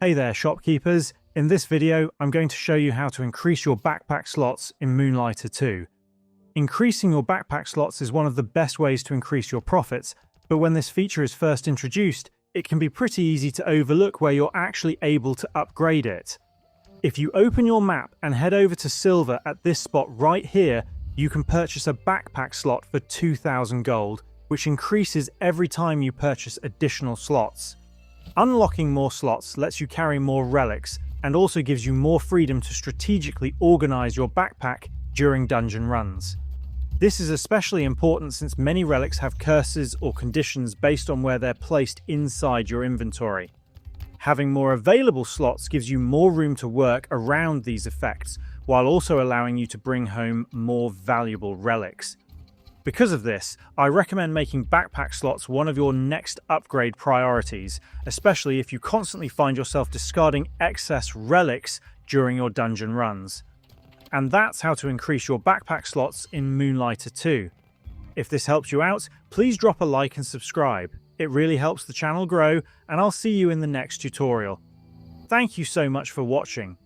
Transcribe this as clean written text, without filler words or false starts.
Hey there, shopkeepers. In this video, I'm going to show you how to increase your backpack slots in Moonlighter 2. Increasing your backpack slots is one of the best ways to increase your profits, but when this feature is first introduced, it can be pretty easy to overlook where you're actually able to upgrade it. If you open your map and head over to Silver at this spot right here, you can purchase a backpack slot for 2,000 gold, which increases every time you purchase additional slots. Unlocking more slots lets you carry more relics and also gives you more freedom to strategically organize your backpack during dungeon runs. This is especially important since many relics have curses or conditions based on where they're placed inside your inventory. Having more available slots gives you more room to work around these effects, while also allowing you to bring home more valuable relics. Because of this, I recommend making backpack slots one of your next upgrade priorities, especially if you constantly find yourself discarding excess relics during your dungeon runs. And that's how to increase your backpack slots in Moonlighter 2. If this helps you out, please drop a like and subscribe. It really helps the channel grow, and I'll see you in the next tutorial. Thank you so much for watching.